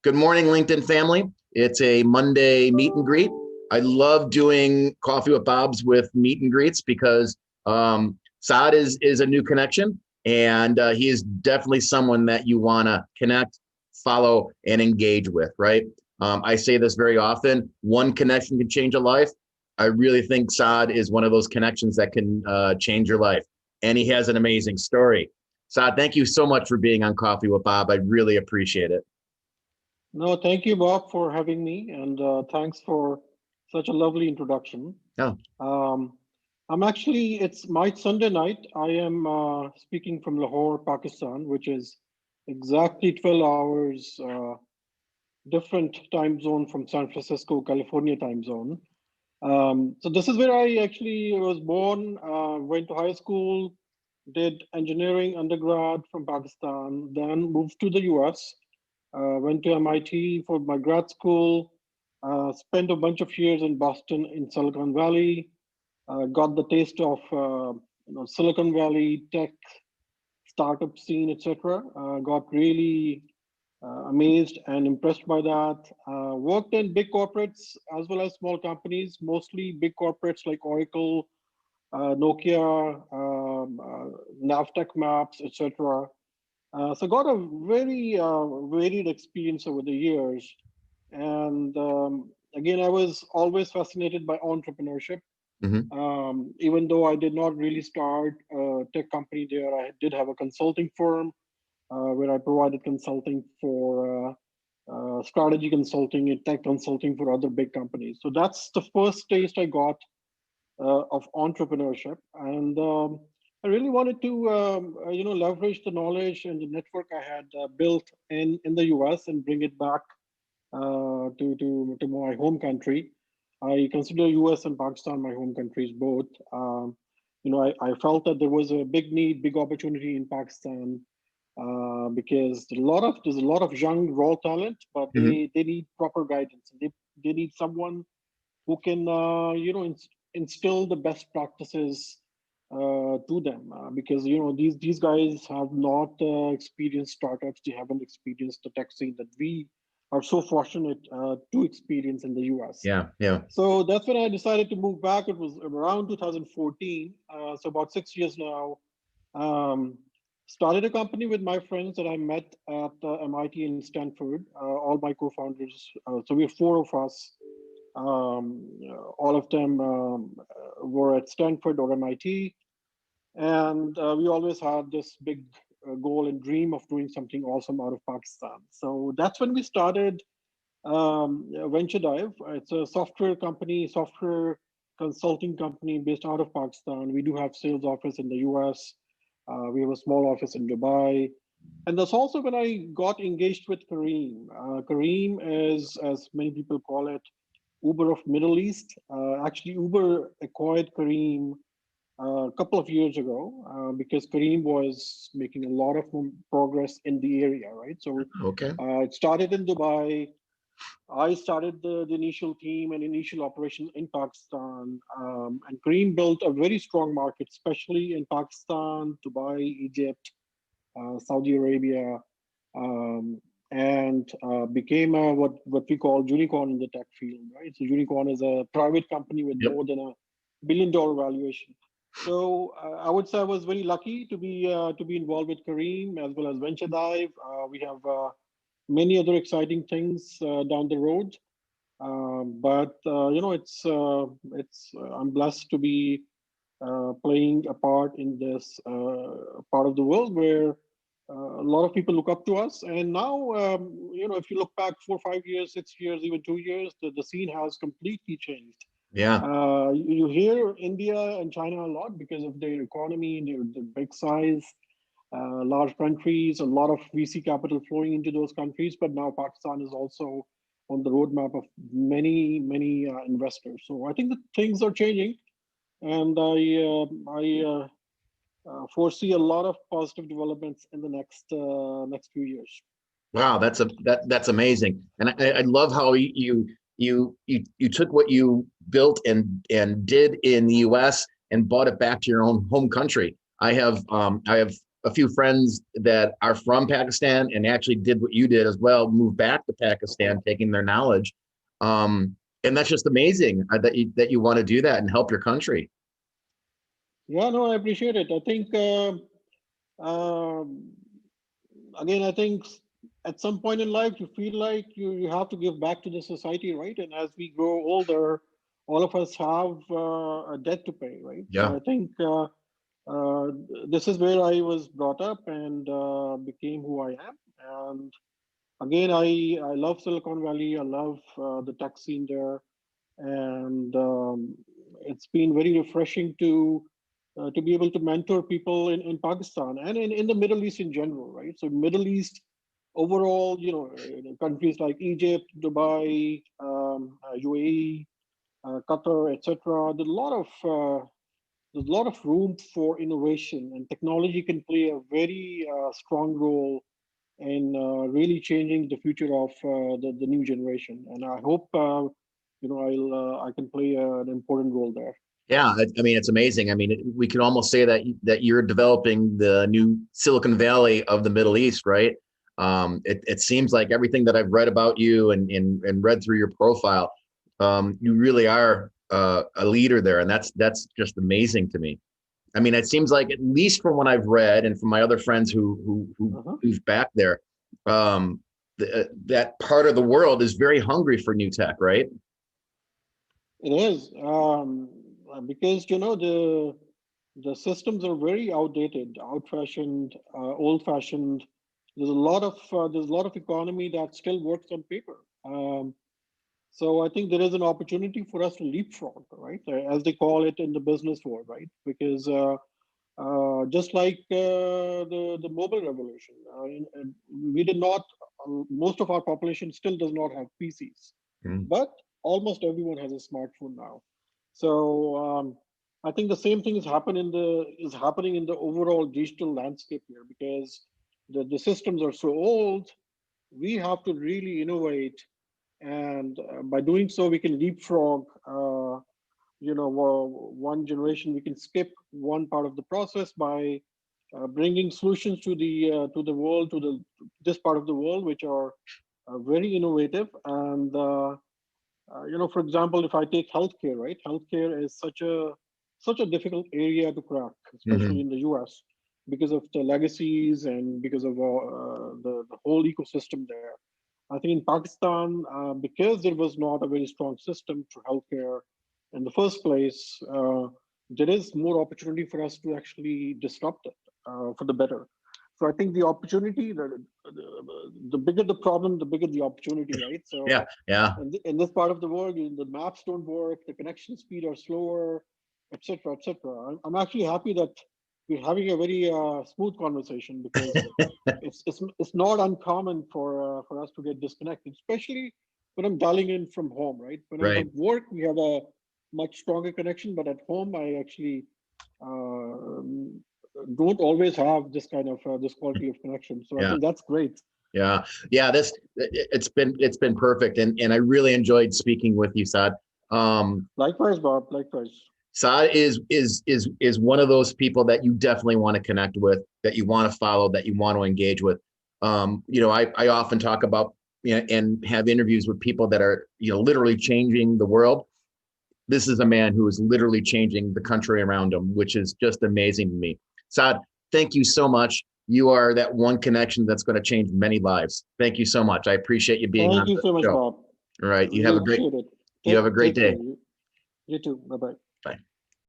Good morning, LinkedIn family. It's a Monday meet and greet. I love doing Coffee with Bob's with meet and greets because Saad is a new connection, and he is definitely someone that you want to connect, follow, and engage with, right? I say this very often. One connection can change a life. I really think Saad is one of those connections that can change your life, and he has an amazing story. Saad, thank you so much for being on Coffee with Bob. I really appreciate it. No, thank you, Bob, for having me, and thanks for such a lovely introduction. Oh, Um, it's my Sunday night. I am speaking from Lahore, Pakistan, which is exactly 12 hours different time zone from San Francisco, California time zone. So this is where I actually was born, went to high school, did engineering undergrad from Pakistan, then moved to the US, went to MIT for my grad school, spent a bunch of years in Boston in Silicon Valley, got the taste of Silicon Valley tech startup scene, etc. Got really amazed and impressed by that. Worked in big corporates as well as small companies, mostly big corporates like Oracle, Nokia, Navtech Maps, etc. So got a very varied experience over the years. And again, I was always fascinated by entrepreneurship. mhm. Even though I did not really start a tech company there, I did have a consulting firm where I provided consulting for strategy consulting and tech consulting for other big companies. So that's the first taste I got of entrepreneurship, and I really wanted to leverage the knowledge and the network I had built in the US and bring it back to my home country. I consider US and Pakistan my home countries both. I felt that there was a big need, big opportunity in Pakistan because there's a lot of young raw talent, but Mhm. they need proper guidance. They need someone who can instill the best practices to them because these guys have not experienced startups. They haven't experienced the tech scene that we are so fortunate to experience in the US. Yeah, yeah. So that's when I decided to move back. It was around 2014, so about 6 years now. um, Started a company with my friends that I met at MIT and Stanford, all my co-founders. So we're four of us. All of them were at Stanford or MIT, and we always had this big goal and dream of doing something awesome out of Pakistan. So that's when we started Venture Dive. It's a software company, software consulting company based out of Pakistan. We do have sales office in the US. We have a small office in Dubai. And that's also when I got engaged with Kareem. Kareem is, as many people call it, Uber of Middle East. Actually, Uber acquired Kareem a couple of years ago because Kareem was making a lot of progress in the area, right? So Okay. it started in Dubai. I started the initial team and initial operation in Pakistan, and Kareem built a very strong market, especially in Pakistan, Dubai, Egypt, Saudi Arabia, um, and became what we call unicorn in the tech field, right? So unicorn is a private company with Yep. more than $1 billion valuation. So I would say I was very lucky to be involved with Kareem as well as Venture Dive. We have many other exciting things down the road. But I'm blessed to be playing a part in this part of the world where a lot of people look up to us. And now, if you look back 4, 5 years, 6 years, even 2 years, the scene has completely changed. Yeah. You hear India and China a lot because of their economy, their big size, large countries, a lot of VC capital flowing into those countries. But now Pakistan is also on the roadmap of many investors. So I think that things are changing, and I foresee a lot of positive developments in the next few years. Wow, that's amazing, and I love how you took what you built and did in the U.S. and brought it back to your own home country. I have a few friends that are from Pakistan and actually did what you did as well, moved back to Pakistan, taking their knowledge. And that's just amazing that you want to do that and help your country. Yeah, no, I appreciate it. I think um, again, I think at some point in life you feel like you have to give back to the society, right? And as we grow older, all of us have a debt to pay, right? So Yeah. I think uh, this is where I was brought up and became who I am. And again, I love Silicon Valley. I love the tech scene there, and it's been very refreshing to be able to mentor people in Pakistan and in the Middle East in general, right? So Middle East overall, countries like Egypt, Dubai, UAE, Qatar, etc. There's a lot of room for innovation, and technology can play a very strong role in really changing the future of the new generation. And I hope I can play an important role there. Yeah, I mean, it's amazing. I mean, we can almost say that you're developing the new Silicon Valley of the Middle East, right? It seems like everything that I've read about you and read through your profile, you really are a leader there, and that's just amazing to me. I mean, it seems like, at least from what I've read and from my other friends who've back there, that part of the world is very hungry for new tech, right? It is because the systems are very outdated, out-fashioned, old-fashioned. There's a lot of economy that still works on paper. So I think there is an opportunity for us to leapfrog, right? As they call it in the business world, right? Because just like the mobile revolution, we did not. Most of our population still does not have PCs, Mm. but almost everyone has a smartphone now. So I think the same thing is happening in the overall digital landscape here because the systems are so old. We have to really innovate, and by doing so, we can leapfrog. One generation, we can skip one part of the process by bringing solutions to the world, this part of the world, which are very innovative. And for example, if I take healthcare, right? Healthcare is such a difficult area to crack, especially Hmm. in the US, because of the legacies and because of the whole ecosystem there. I think in Pakistan, because there was not a very strong system to healthcare in the first place, there is more opportunity for us to actually disrupt it for the better. So I think the opportunity, the bigger the problem, the bigger the opportunity, right? Yeah, So yeah. in this part of the world, the maps don't work, the connection speed are slower, etc., etc. I'm actually happy that we're having a very smooth conversation because it's not uncommon for us to get disconnected, especially when I'm dialing in from home, right? When I'm Right. at work, we have a much stronger connection, but at home, I actually uh, don't always have this kind of this quality of connection. So I Yeah. think that's great. Yeah. Yeah. It's been perfect. And I really enjoyed speaking with you, Saad. Likewise, Bob. Likewise. Saad is one of those people that you definitely want to connect with, that you want to follow, that you want to engage with. I often talk about, and have interviews with people that are, literally changing the world. This is a man who is literally changing the country around him, which is just amazing to me. Saad, thank you so much. You are that one connection that's going to change many lives. Thank you so much. I appreciate you being Thank on you the so much, show. Bob. All right. Really appreciate it. You have a great Take care. day. You too. Bye bye. Bye.